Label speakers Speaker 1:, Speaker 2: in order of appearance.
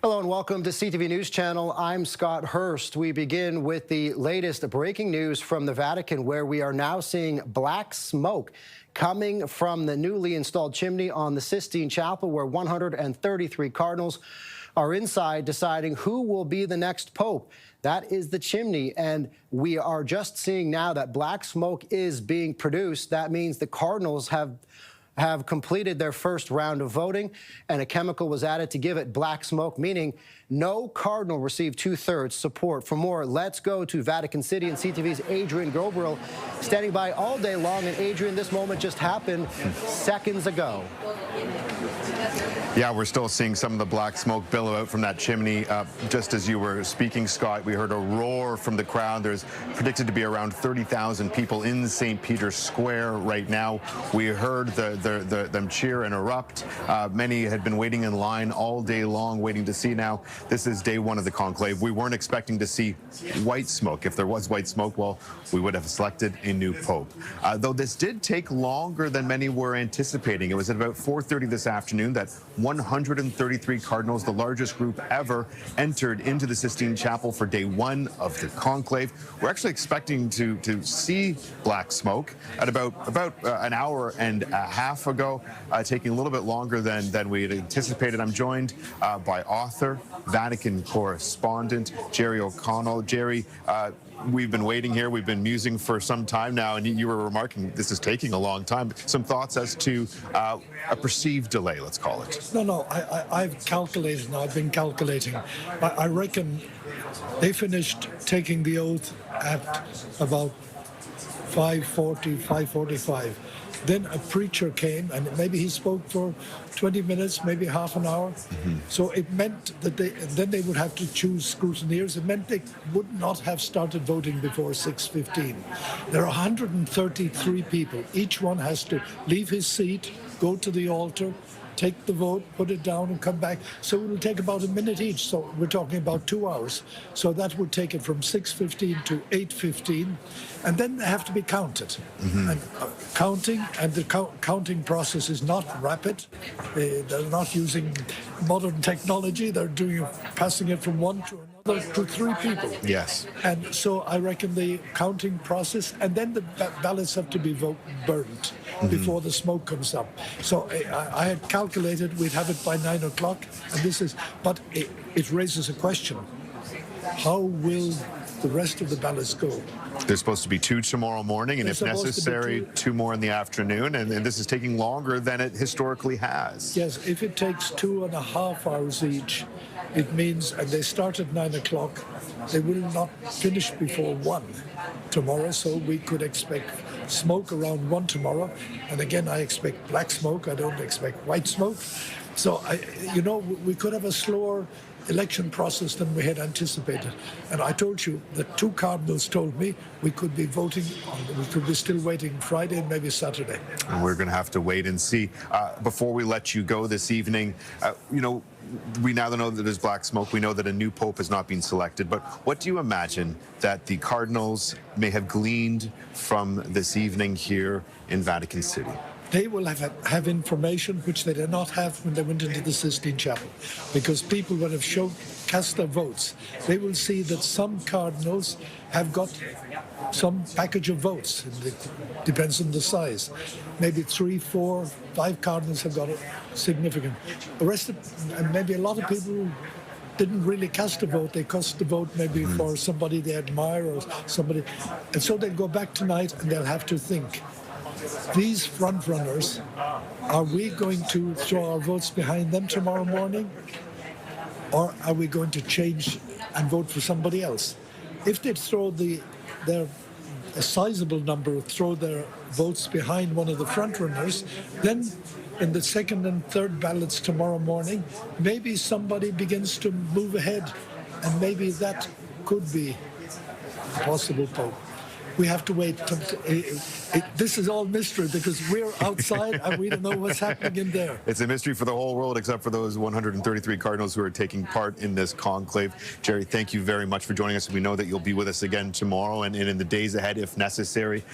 Speaker 1: Hello and welcome to CTV News Channel. I'm Scott Hurst. We begin with the latest breaking news from the Vatican, where we are now seeing black smoke coming from the newly installed chimney on the Sistine Chapel, where 133 cardinals are inside deciding who will be the next pope. That is the chimney, and we are just seeing now that black smoke is being produced. That means the cardinals have completed their first round of voting, and a chemical was added to give it black smoke, meaning no cardinal received 2/3 support. For more, let's go to Vatican City and CTV's Adrian Ghobrial standing by all day long. And Adrian, this moment just happened seconds ago.
Speaker 2: Yeah, we're still seeing some of the black smoke billow out from that chimney. Just as you were speaking, Scott, we heard a roar from the crowd. There's predicted to be around 30,000 people in St. Peter's Square right now. We heard them cheer and erupt. Many had been waiting in line all day long, waiting to see now. This is day one of the conclave. We weren't expecting to see white smoke. If there was white smoke, well, we would have selected a new pope. Though this did take longer than many were anticipating. It was at about 4:30 this afternoon that 133 cardinals, the largest group ever, entered into the Sistine Chapel for day one of the conclave. We're actually expecting to see black smoke at about an hour and a half ago, taking a little bit longer than we had anticipated. I'm joined by author, Vatican correspondent, Gerard O'Connell. Jerry, we've been waiting here. We've been musing for some time now, and you were remarking this is taking a long time. Some thoughts as to a perceived delay, let's call it.
Speaker 3: No, I've calculated now. I've been calculating. I reckon they finished taking the oath at about 5:40, 5:45. Then a preacher came, and maybe he spoke for 20 minutes, maybe half an hour. So it meant that then they would have to choose scrutineers. It meant they would not have started voting before 6:15. There are 133 people. Each one has to leave his seat, go to the altar, take the vote, put it down, and come back. So it will take about a minute each. So we're talking about 2 hours. So that would take it from 6:15 to 8:15. And then they have to be counted. And the counting process is not rapid. They're not using modern technology. They're passing it from one to another to three people.
Speaker 2: Yes.
Speaker 3: And so I reckon the counting process, and then the ballots have to be burnt before the smoke comes up. So I had calculated we'd have it by 9 o'clock, and but it raises a question. How will the rest of the ballots go?
Speaker 2: There's supposed to be 2 tomorrow morning, and if necessary, 2 more in the afternoon, and this is taking longer than it historically has.
Speaker 3: Yes, if it takes 2.5 hours each, it means, and they start at 9 o'clock, they will not finish before 1 tomorrow, so we could expect smoke around 1 tomorrow. And again, I expect black smoke. I don't expect white smoke. So, we could have a slower election process than we had anticipated. And I told you, the 2 cardinals told me we could be still waiting Friday and maybe Saturday.
Speaker 2: And we're going to have to wait and see. Before we let you go this evening, we now know that there's black smoke. We know that a new pope has not been selected. But what do you imagine that the cardinals may have gleaned from this evening here in Vatican City?
Speaker 3: They will have information which they did not have when they went into the Sistine Chapel, because people would have cast their votes. They will see that some cardinals have got some package of votes. It depends on the size. Maybe 3, 4, 5 cardinals have got it significant. The rest and maybe a lot of people didn't really cast a vote. They cast a vote maybe for somebody they admire or somebody. And so they'll go back tonight and they'll have to think. These front runners, are we going to throw our votes behind them tomorrow morning? Or are we going to change and vote for somebody else? If they throw a sizable number throw their votes behind one of the front runners, then in the second and third ballots tomorrow morning, maybe somebody begins to move ahead, and maybe that could be a possible pope. We have to wait. This is all mystery because we're outside and we don't know what's happening in there.
Speaker 2: It's a mystery for the whole world except for those 133 cardinals who are taking part in this conclave. Jerry, thank you very much for joining us. We know that you'll be with us again tomorrow and in the days ahead if necessary.